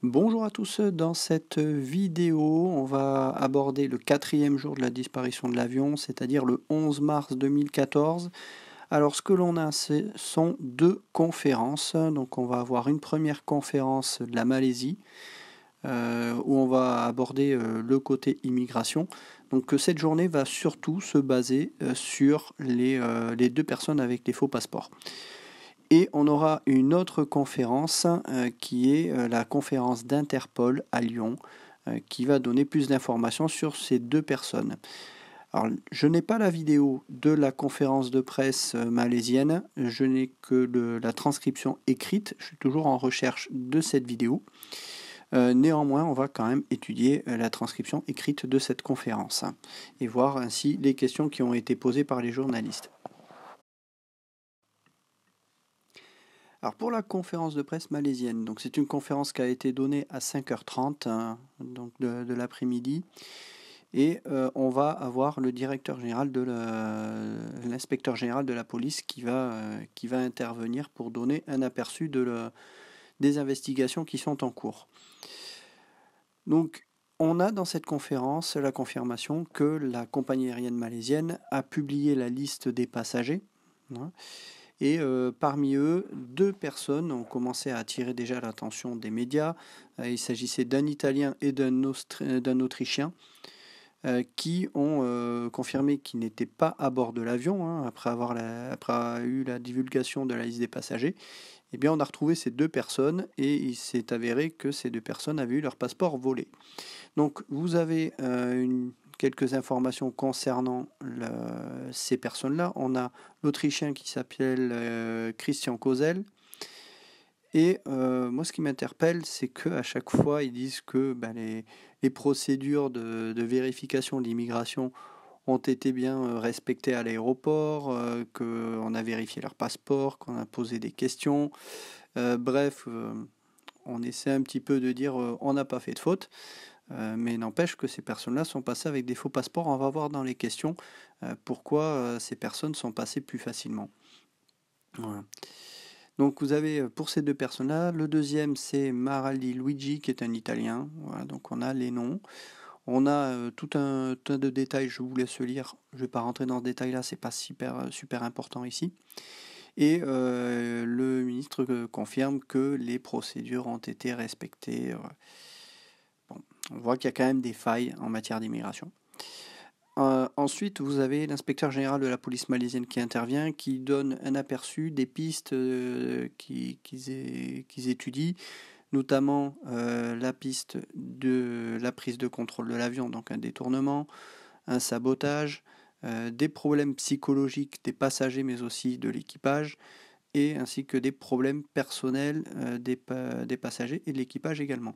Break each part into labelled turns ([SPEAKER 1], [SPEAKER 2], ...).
[SPEAKER 1] Bonjour à tous, dans cette vidéo, on va aborder le quatrième jour de la disparition de l'avion, c'est-à-dire le 11 mars 2014. Alors ce que l'on a, ce sont deux conférences. Donc on va avoir une première conférence de la Malaisie, où on va aborder le côté immigration. Donc cette journée va surtout se baser sur les deux personnes avec les faux passeports. Et on aura une autre conférence qui est la conférence d'Interpol à Lyon, qui va donner plus d'informations sur ces deux personnes. Alors, je n'ai pas la vidéo de la conférence de presse malaisienne, je n'ai que la transcription écrite, je suis toujours en recherche de cette vidéo. Néanmoins, on va quand même étudier la transcription écrite de cette conférence et voir ainsi les questions qui ont été posées par les journalistes. Alors pour la conférence de presse malaisienne, donc c'est une conférence qui a été donnée à 5h30 donc de l'après-midi, et on va avoir le directeur général l'inspecteur général de la police qui va intervenir pour donner un aperçu des investigations qui sont en cours. Donc on a dans cette conférence la confirmation que la compagnie aérienne malaisienne a publié la liste des passagers. Et parmi eux, deux personnes ont commencé à attirer déjà l'attention des médias. Il s'agissait d'un Italien et d'un Autrichien qui ont confirmé qu'ils n'étaient pas à bord de l'avion après avoir eu la divulgation de la liste des passagers. Eh bien, on a retrouvé ces deux personnes et il s'est avéré que ces deux personnes avaient eu leur passeport volé. Donc, vous avez quelques informations concernant ces personnes-là. On a l'Autrichien qui s'appelle Christian Kozel. Et moi, ce qui m'interpelle, c'est qu'à chaque fois, ils disent que les procédures de vérification de l'immigration ont été bien respectées à l'aéroport, qu'on a vérifié leur passeport, qu'on a posé des questions. Bref, on essaie un petit peu de dire on n'a pas fait de faute. Mais n'empêche que ces personnes-là sont passées avec des faux passeports. On va voir dans les questions pourquoi ces personnes sont passées plus facilement. Voilà. Donc vous avez pour ces deux personnes-là, le deuxième c'est Maraldi Luigi qui est un Italien. Voilà, donc on a les noms. On a tout un tas de détails, je vous laisse lire. Je ne vais pas rentrer dans ce détail-là, c'est pas super important ici. Et le ministre confirme que les procédures ont été respectées. Bon, on voit qu'il y a quand même des failles en matière d'immigration. Ensuite, vous avez l'inspecteur général de la police malaisienne qui intervient, qui donne un aperçu des pistes qu'ils étudient, notamment la piste de la prise de contrôle de l'avion, donc un détournement, un sabotage, des problèmes psychologiques des passagers mais aussi de l'équipage, et ainsi que des problèmes personnels des passagers et de l'équipage également.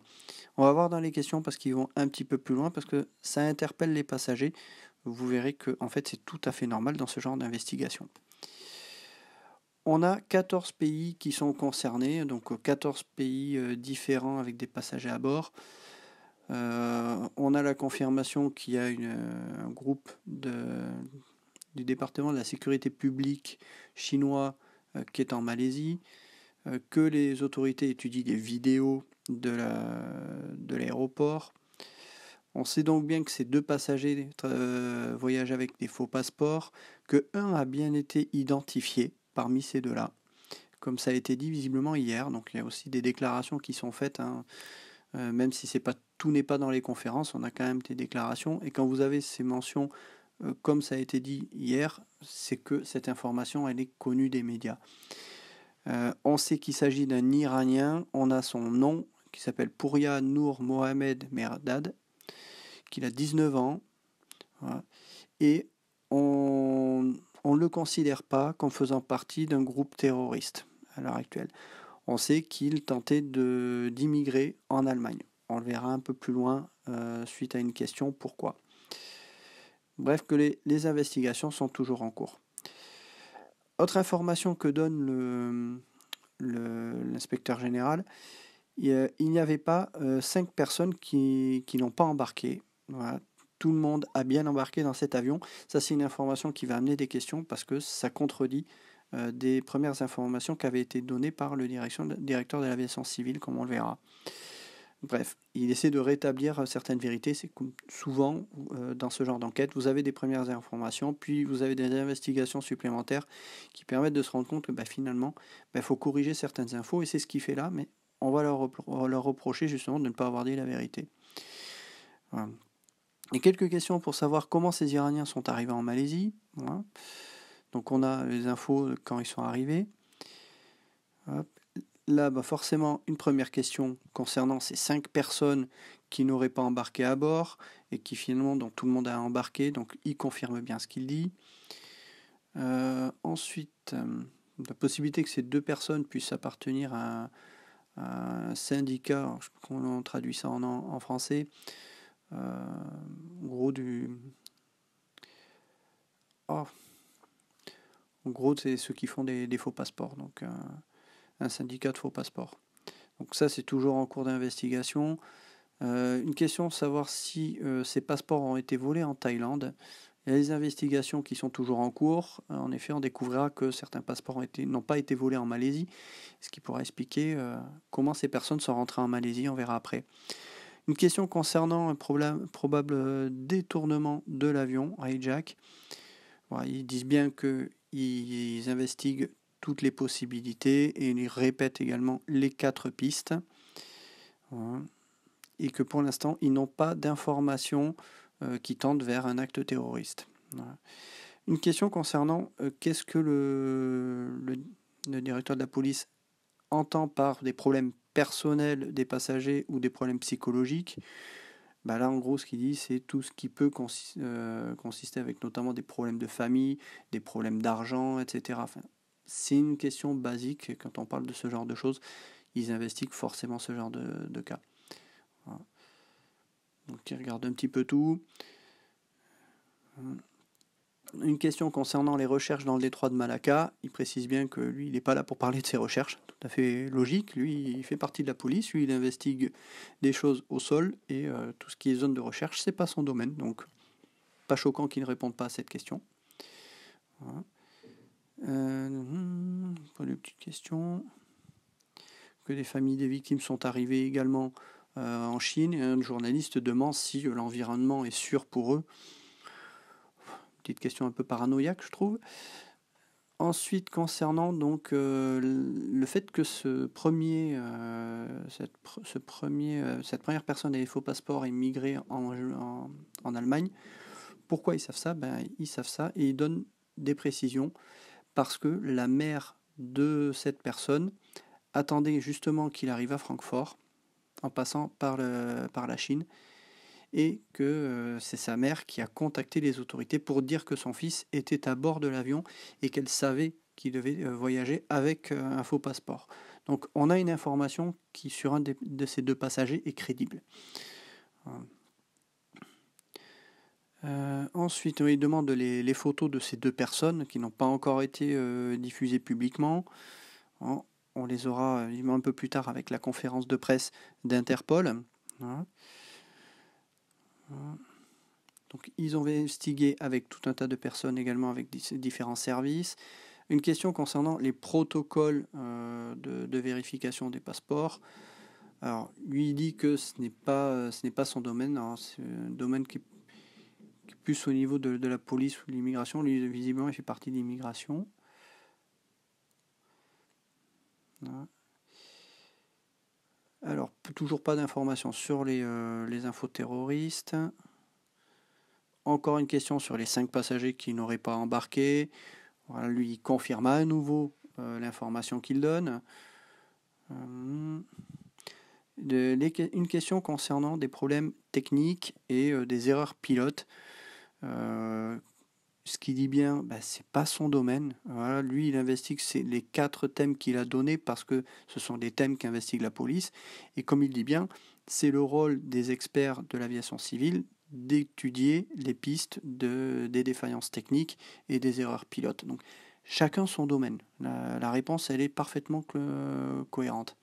[SPEAKER 1] On va voir dans les questions parce qu'ils vont un petit peu plus loin, parce que ça interpelle les passagers. Vous verrez que en fait, c'est tout à fait normal dans ce genre d'investigation. On a 14 pays qui sont concernés, donc 14 pays différents avec des passagers à bord. On a la confirmation qu'il y a un groupe du département de la sécurité publique chinois qui est en Malaisie, que les autorités étudient des vidéos de l'aéroport. On sait donc bien que ces deux passagers voyagent avec des faux passeports, que un a bien été identifié parmi ces deux-là, comme ça a été dit visiblement hier. Donc il y a aussi des déclarations qui sont faites, même si tout n'est pas dans les conférences, on a quand même des déclarations. Et quand vous avez ces mentions, comme ça a été dit hier, c'est que cette information elle est connue des médias. On sait qu'il s'agit d'un Iranien, on a son nom qui s'appelle Pouria Nour Mohamed Merdad, qu'il a 19 ans, voilà, et on ne le considère pas comme faisant partie d'un groupe terroriste à l'heure actuelle. On sait qu'il tentait d'immigrer en Allemagne. On le verra un peu plus loin suite à une question pourquoi. Bref, que les investigations sont toujours en cours. Autre information que donne l'inspecteur général, il n'y avait pas 5 personnes qui n'ont pas embarqué. Voilà. Tout le monde a bien embarqué dans cet avion. Ça, c'est une information qui va amener des questions parce que ça contredit des premières informations qui avaient été données par le directeur de l'aviation civile, comme on le verra. Bref, il essaie de rétablir certaines vérités. C'est comme souvent dans ce genre d'enquête, vous avez des premières informations, puis vous avez des investigations supplémentaires qui permettent de se rendre compte que finalement, il faut corriger certaines infos, et c'est ce qu'il fait là, mais on va leur reprocher justement de ne pas avoir dit la vérité. Voilà. Et quelques questions pour savoir comment ces Iraniens sont arrivés en Malaisie. Voilà. Donc on a les infos quand ils sont arrivés. Hop. Là, forcément, une première question concernant ces 5 personnes qui n'auraient pas embarqué à bord et qui finalement, donc tout le monde a embarqué, donc il confirme bien ce qu'il dit. Ensuite, la possibilité que ces 2 personnes puissent appartenir à un syndicat, je sais pas comment on traduit ça en français, en gros en gros, c'est ceux qui font des faux passeports, donc un syndicat de faux passeports. Donc ça, c'est toujours en cours d'investigation. Une question de savoir si ces passeports ont été volés en Thaïlande. Il y a des investigations qui sont toujours en cours. En effet, on découvrira que certains passeports n'ont pas été volés en Malaisie, ce qui pourra expliquer comment ces personnes sont rentrées en Malaisie, on verra après. Une question concernant un probable détournement de l'avion, hijack. Voilà, ils disent bien qu'ils investiguent toutes les possibilités et ils répètent également les 4 pistes. Voilà. Et que pour l'instant, ils n'ont pas d'informations qui tendent vers un acte terroriste. Voilà. Une question concernant qu'est-ce que le directeur de la police entend par des problèmes personnels des passagers ou des problèmes psychologiques. Là, en gros, ce qu'il dit, c'est tout ce qui peut consister avec notamment des problèmes de famille, des problèmes d'argent, etc. Enfin, c'est une question basique quand on parle de ce genre de choses. Ils investiguent forcément ce genre de cas. Voilà. Donc, ils regardent un petit peu tout. Une question concernant les recherches dans le détroit de Malacca. Il précise bien que lui, il n'est pas là pour parler de ses recherches. Tout à fait logique. Lui, il fait partie de la police. Lui, il investigue des choses au sol. Et tout ce qui est zone de recherche, c'est pas son domaine. Donc, pas choquant qu'il ne réponde pas à cette question. Voilà. Pas de petites questions. Que des familles des victimes sont arrivées également en Chine. Et un journaliste demande si l'environnement est sûr pour eux. Petite question un peu paranoïaque, je trouve. Ensuite, concernant donc le fait que cette première personne à les faux passeports est migrée en Allemagne, pourquoi ils savent ça? Ils savent ça et ils donnent des précisions parce que la mère de cette personne attendait justement qu'il arrive à Francfort en passant par la Chine, et que c'est sa mère qui a contacté les autorités pour dire que son fils était à bord de l'avion et qu'elle savait qu'il devait voyager avec un faux passeport. Donc on a une information qui, sur un de ces 2 passagers, est crédible. Ensuite, il demande les photos de ces 2 personnes qui n'ont pas encore été diffusées publiquement. On les aura un peu plus tard avec la conférence de presse d'Interpol. Voilà. Donc ils ont investigué avec tout un tas de personnes également, avec différents services. Une question concernant les protocoles de vérification des passeports. Alors lui il dit que ce n'est pas son domaine. Alors, c'est un domaine qui est plus au niveau de la police ou de l'immigration. Lui visiblement il fait partie de l'immigration. Voilà. Alors toujours pas d'informations sur les infos terroristes. Encore une question sur les 5 passagers qui n'auraient pas embarqué. Voilà, lui il confirme à nouveau l'information qu'il donne. Une question concernant des problèmes techniques et des erreurs pilotes. Ce qu'il dit bien, c'est pas son domaine. Voilà, lui il investigue les 4 thèmes qu'il a donnés parce que ce sont des thèmes qu'investigue la police. Et comme il dit bien, c'est le rôle des experts de l'aviation civile d'étudier les pistes des défaillances techniques et des erreurs pilotes. Donc chacun son domaine. La réponse elle est parfaitement cohérente.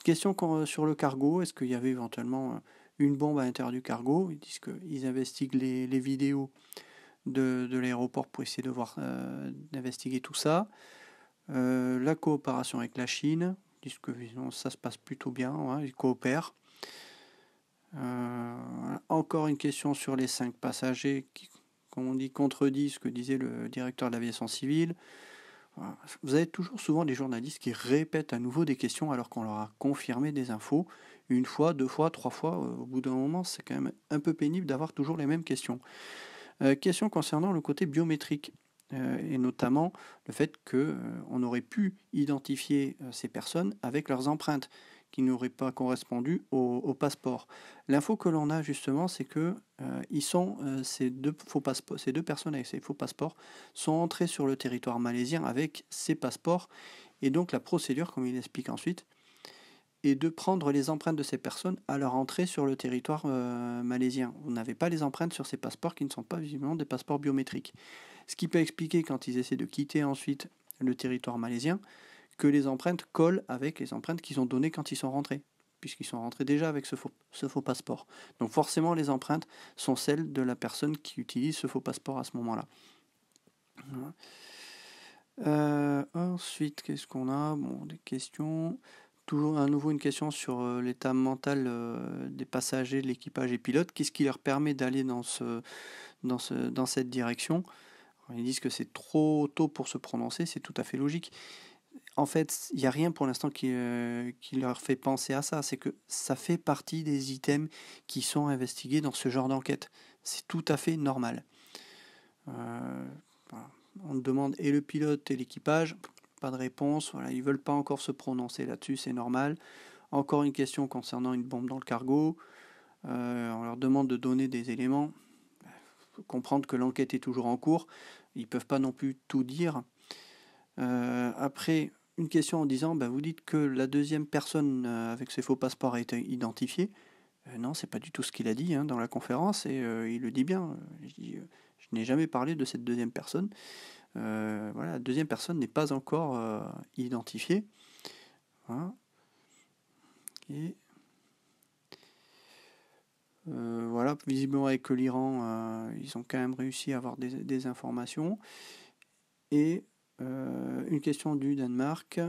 [SPEAKER 1] Question sur le cargo, est-ce qu'il y avait éventuellement une bombe à l'intérieur du cargo? Ils disent qu'ils investiguent les vidéos de l'aéroport pour essayer d'investiguer tout ça. La coopération avec la Chine, ils disent que ça se passe plutôt bien, ils coopèrent. Encore une question sur les 5 passagers qui, comme on dit, contredisent ce que disait le directeur de l'aviation civile. Voilà. Vous avez toujours souvent des journalistes qui répètent à nouveau des questions alors qu'on leur a confirmé des infos. Une fois, 2 fois, 3 fois, au bout d'un moment, c'est quand même un peu pénible d'avoir toujours les mêmes questions. Question concernant le côté biométrique. Et notamment le fait qu'on aurait pu identifier ces personnes avec leurs empreintes qui n'auraient pas correspondu au passeport. L'info que l'on a justement, c'est que ces deux personnes avec ces faux passeports sont entrées sur le territoire malaisien avec ces passeports, et donc la procédure, comme il explique ensuite, est de prendre les empreintes de ces personnes à leur entrée sur le territoire malaisien. Vous n'avez pas les empreintes sur ces passeports qui ne sont pas visiblement des passeports biométriques. Ce qui peut expliquer, quand ils essaient de quitter ensuite le territoire malaisien, que les empreintes collent avec les empreintes qu'ils ont données quand ils sont rentrés, puisqu'ils sont rentrés déjà avec ce faux passeport. Donc forcément, les empreintes sont celles de la personne qui utilise ce faux passeport à ce moment-là. Ensuite, qu'est-ce qu'on a? Bon, des questions. Toujours à nouveau une question sur l'état mental des passagers, de l'équipage et pilotes. Qu'est-ce qui leur permet d'aller dans cette direction? Ils disent que c'est trop tôt pour se prononcer, c'est tout à fait logique. En fait, il n'y a rien pour l'instant qui leur fait penser à ça. C'est que ça fait partie des items qui sont investigués dans ce genre d'enquête. C'est tout à fait normal. Voilà. On demande et le pilote et l'équipage, pas de réponse. Voilà, ils veulent pas encore se prononcer là-dessus, c'est normal. Encore une question concernant une bombe dans le cargo. On leur demande de donner des éléments. Il faut comprendre que l'enquête est toujours en cours. Ils peuvent pas non plus tout dire. Après, une question en disant, vous dites que la deuxième personne avec ses faux passeports a été identifiée. Non, c'est pas du tout ce qu'il a dit dans la conférence, et il le dit bien. Je n'ai jamais parlé de cette deuxième personne. Voilà, la deuxième personne n'est pas encore identifiée. Voilà. Et voilà, visiblement avec l'Iran, ils ont quand même réussi à avoir des informations. Et une question du Danemark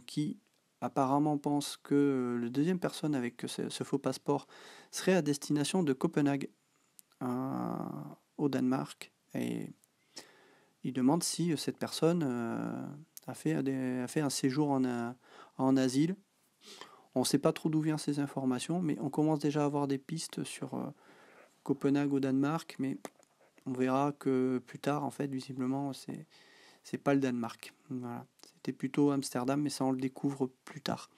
[SPEAKER 1] qui apparemment pense que la deuxième personne avec ce faux passeport serait à destination de Copenhague au Danemark, et il demande si cette personne a fait un séjour en asile. On ne sait pas trop d'où viennent ces informations, mais on commence déjà à avoir des pistes sur Copenhague au Danemark, mais on verra que plus tard, en fait, visiblement, c'est pas le Danemark. Voilà. C'était plutôt Amsterdam, mais ça on le découvre plus tard.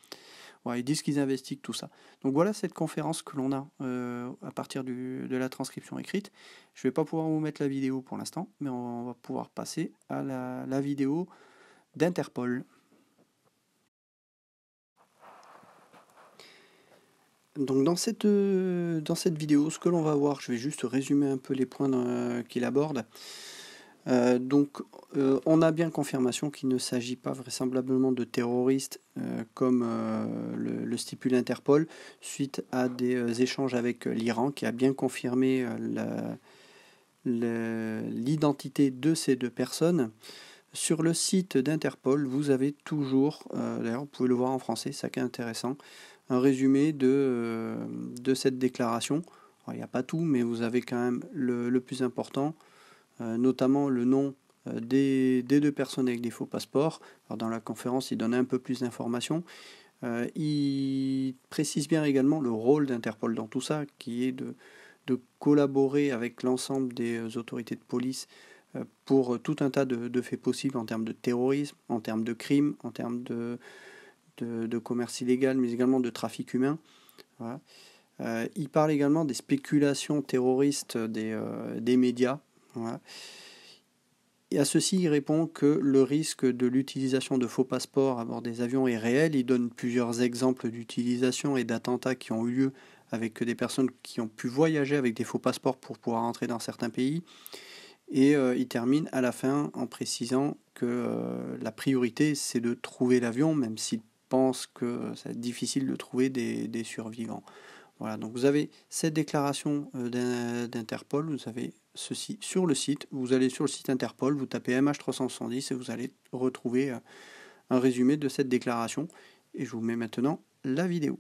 [SPEAKER 1] Ouais, ils disent qu'ils investiguent tout ça. Donc voilà cette conférence que l'on a à partir de la transcription écrite. Je ne vais pas pouvoir vous mettre la vidéo pour l'instant, mais on va pouvoir passer à la vidéo d'Interpol. Donc dans cette vidéo, ce que l'on va voir, je vais juste résumer un peu les points qu'il aborde. On a bien confirmation qu'il ne s'agit pas vraisemblablement de terroristes comme le stipule Interpol, suite à des échanges avec l'Iran, qui a bien confirmé l'identité de ces deux personnes. Sur le site d'Interpol, vous avez toujours, d'ailleurs vous pouvez le voir en français, c'est ça qui est intéressant, un résumé de cette déclaration. Alors, il n'y a pas tout, mais vous avez quand même le plus important, notamment le nom des deux personnes avec des faux passeports. Alors, dans la conférence, il donne un peu plus d'informations. Il précise bien également le rôle d'Interpol dans tout ça, qui est de collaborer avec l'ensemble des autorités de police pour tout un tas de faits possibles en termes de terrorisme, en termes de crimes, en termes de commerce illégal, mais également de trafic humain. Voilà. Il parle également des spéculations terroristes des médias. Voilà. Et à ceci, il répond que le risque de l'utilisation de faux passeports à bord des avions est réel. Il donne plusieurs exemples d'utilisation et d'attentats qui ont eu lieu avec des personnes qui ont pu voyager avec des faux passeports pour pouvoir entrer dans certains pays. Et il termine à la fin en précisant que la priorité, c'est de trouver l'avion, même s'il pense que ça va être difficile de trouver des survivants. Voilà, donc vous avez cette déclaration d'Interpol, vous avez ceci sur le site, vous allez sur le site Interpol, vous tapez MH370 et vous allez retrouver un résumé de cette déclaration. Et je vous mets maintenant la vidéo.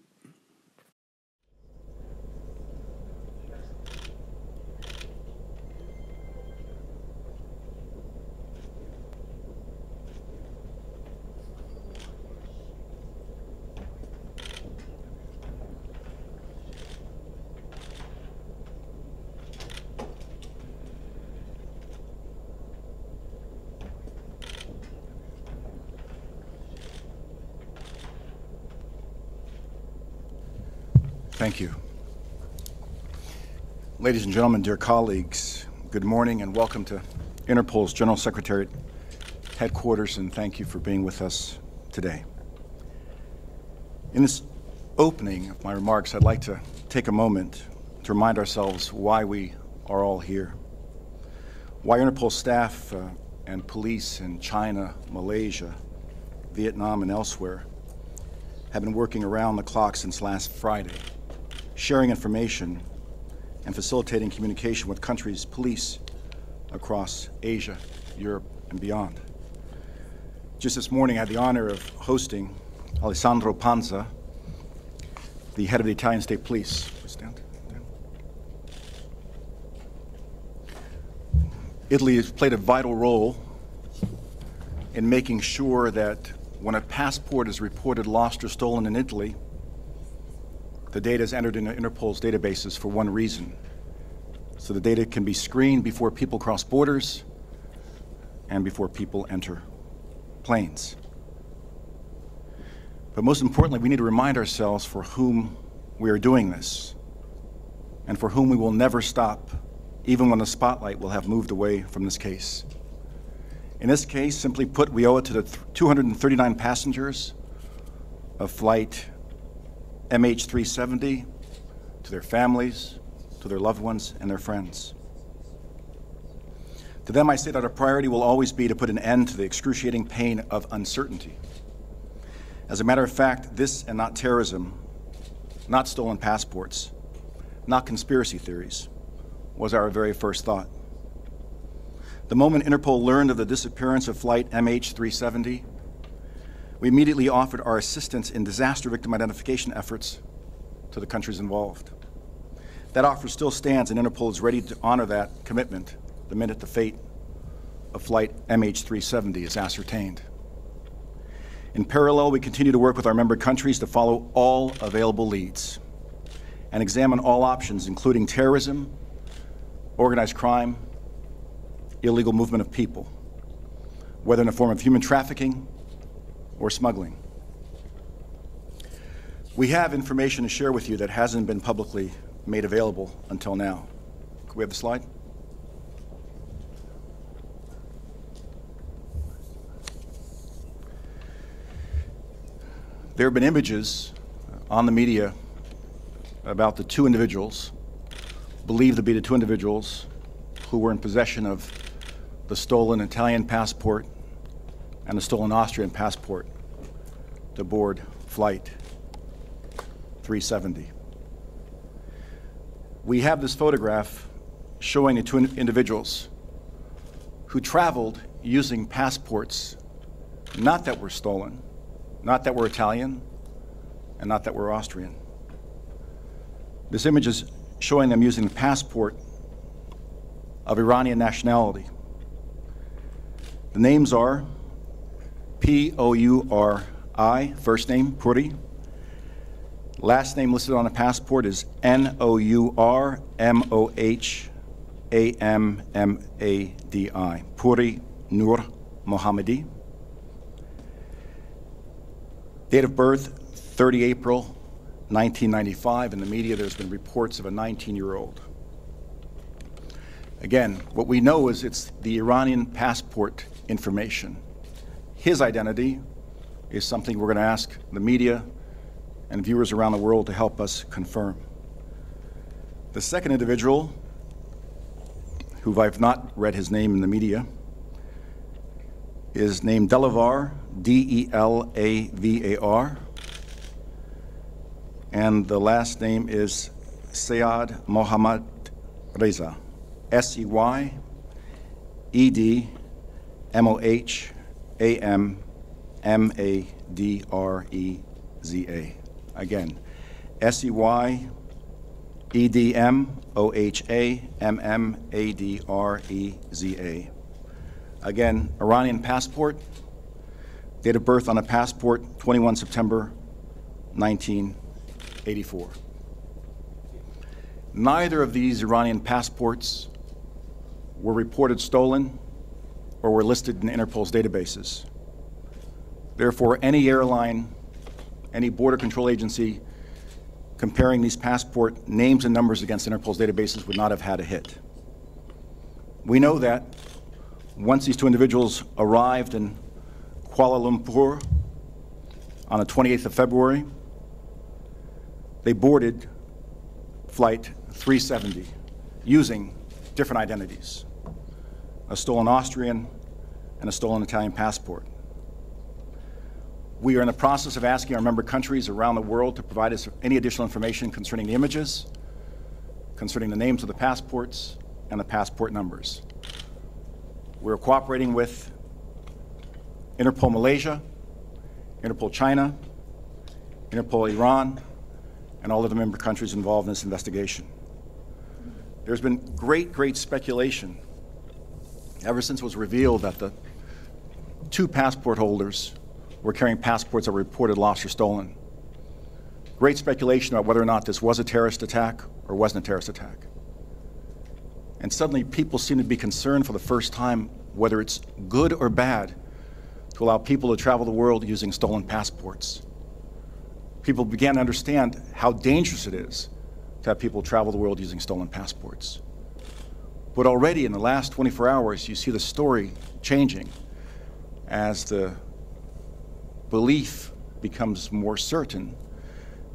[SPEAKER 2] Thank you. Ladies and gentlemen, dear colleagues, good morning and welcome to Interpol's General Secretariat headquarters, and thank you for being with us today. In this opening of my remarks, I'd like to take a moment to remind ourselves why we are all here, why Interpol staff and police in China, Malaysia, Vietnam, and elsewhere have been working around the clock since last Friday, sharing information and facilitating communication with countries' police across Asia, Europe, and beyond. Just this morning, I had the honor of hosting Alessandro Panza, the head of the Italian State Police. Stand. Italy has played a vital role in making sure that when a passport is reported lost or stolen in Italy, the data is entered into Interpol's databases for one reason: so the data can be screened before people cross borders and before people enter planes. But most importantly, we need to remind ourselves for whom we are doing this and for whom we will never stop, even when the spotlight will have moved away from this case. In this case, simply put, we owe it to the 239 passengers of flight MH370, to their families, to their loved ones, and their friends. To them, I say that our priority will always be to put an end to the excruciating pain of uncertainty. As a matter of fact, this and not terrorism, not stolen passports, not conspiracy theories, was our very first thought. The moment Interpol learned of the disappearance of flight MH370, we immediately offered our assistance in disaster victim identification efforts to the countries involved. That offer still stands, and Interpol is ready to honor that commitment the minute the fate of flight MH370 is ascertained. In parallel, we continue to work with our member countries to follow all available leads and examine all options, including terrorism, organized crime, illegal movement of people, whether in the form of human trafficking or smuggling. We have information to share with you that hasn't been publicly made available until now. Could we have the slide? There have been images on the media about the two individuals, believed to be the two individuals, who were in possession of the stolen Italian passport and the stolen Austrian passport to board flight 370. We have this photograph showing the two individuals who traveled using passports not that were stolen, not that were Italian, and not that were Austrian. This image is showing them using the passport of Iranian nationality. The names are P-O-U-R-I, first name, Puri. Last name listed on the passport is N-O-U-R-M-O-H-A-M-M-A-D-I, Puri Nur Mohammadi. Date of birth, 30 April 1995. In the media, there's been reports of a 19-year-old. Again, what we know is it's the Iranian passport information. His identity is something we're going to ask the media and viewers around the world to help us confirm. The second individual, who I've not read his name in the media, is named Delavar, D-E-L-A-V-A-R, and the last name is Seyed Mohammad Reza, S-E-Y-E-D-M-O-H-A-M-M-A-D-R-E-Z-A. Again, S-E-Y-E-D-M-O-H-A-M-M-A-D-R-E-Z-A. Again, Iranian passport, date of birth on a passport, 21 September 1984. Neither of these Iranian passports were reported stolen or were listed in Interpol's databases. Therefore, any airline, any border control agency comparing these passport names and numbers against Interpol's databases would not have had a hit. We know that once these two individuals arrived in Kuala Lumpur on the 28th of February, they boarded flight 370 using different identities, a stolen Austrian and a stolen Italian passport. We are in the process of asking our member countries around the world to provide us any additional information concerning the images, concerning the names of the passports, and the passport numbers. We're cooperating with Interpol Malaysia, Interpol China, Interpol Iran, and all of the member countries involved in this investigation. There's been great speculation ever since it was revealed that the two passport holders were carrying passports that were reported lost or stolen. Great speculation about whether or not this was a terrorist attack or wasn't a terrorist attack. And suddenly people seem to be concerned for the first time whether it's good or bad to allow people to travel the world using stolen passports. People began to understand how dangerous it is to have people travel the world using stolen passports. But already in the last 24 hours, you see the story changing as the belief becomes more certain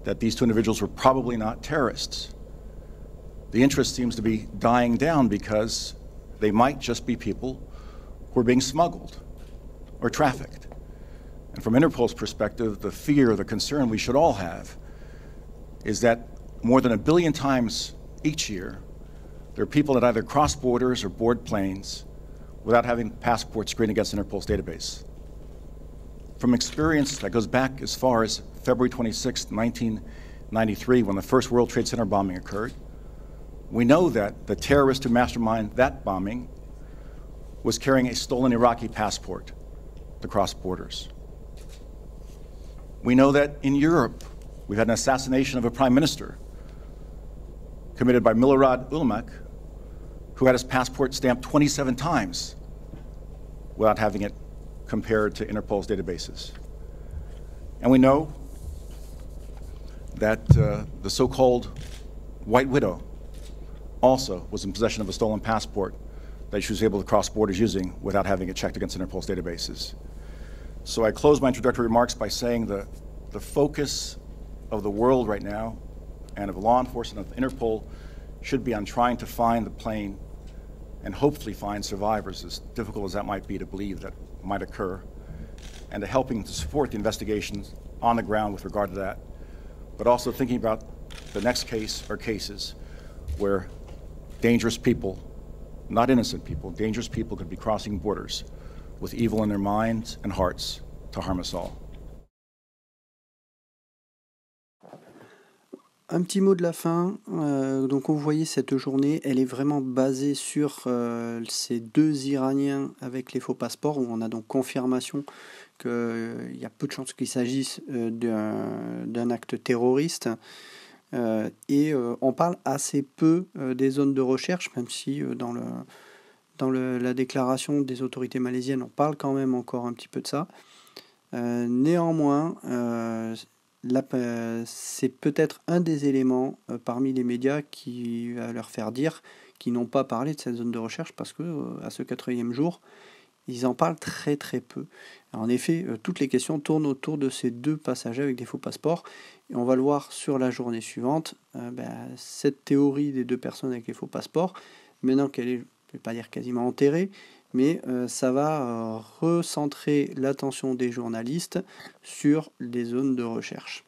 [SPEAKER 2] that these two individuals were probably not terrorists. The interest seems to be dying down because they might just be people who are being smuggled or trafficked. And from Interpol's perspective, the fear, the concern we should all have is that more than 1 billion times each year, there are people that either cross borders or board planes without having passports screened against Interpol's database. From experience that goes back as far as February 26, 1993, when the first World Trade Center bombing occurred, we know that the terrorist who masterminded that bombing was carrying a stolen Iraqi passport to cross borders. We know that in Europe, we've had an assassination of a prime minister committed by Milorad Ulmak, who had his passport stamped 27 times without having it compared to Interpol's databases. And we know that the so-called White Widow also was in possession of a stolen passport that she was able to cross borders using without having it checked against Interpol's databases. So I close my introductory remarks by saying the focus of the world right now and of law enforcement, of Interpol, should be on trying to find the plane and hopefully find survivors, as difficult as that might be to believe that might occur, and to helping to support the investigations on the ground with regard to that, but also thinking about the next case or cases where dangerous people, not innocent people, dangerous people could be crossing borders with evil in their minds and hearts to harm us all.
[SPEAKER 1] Un petit mot de la fin. Donc, vous voyez, cette journée, elle est vraiment basée sur ces deux Iraniens avec les faux passeports, où on a donc confirmation qu'il y a peu de chances qu'il s'agisse d'un acte terroriste. Et on parle assez peu des zones de recherche, même si dans la déclaration des autorités malaisiennes, on parle quand même encore un petit peu de ça. Néanmoins, c'est peut-être un des éléments parmi les médias qui va leur faire dire qu'ils n'ont pas parlé de cette zone de recherche parce que à ce 4e jour, ils en parlent très très peu. Alors, en effet, toutes les questions tournent autour de ces deux passagers avec des faux passeports et on va le voir sur la journée suivante. Cette théorie des deux personnes avec les faux passeports, maintenant qu'elle est, je ne vais pas dire quasiment enterrée, mais ça va recentrer l'attention des journalistes sur les zones de recherche.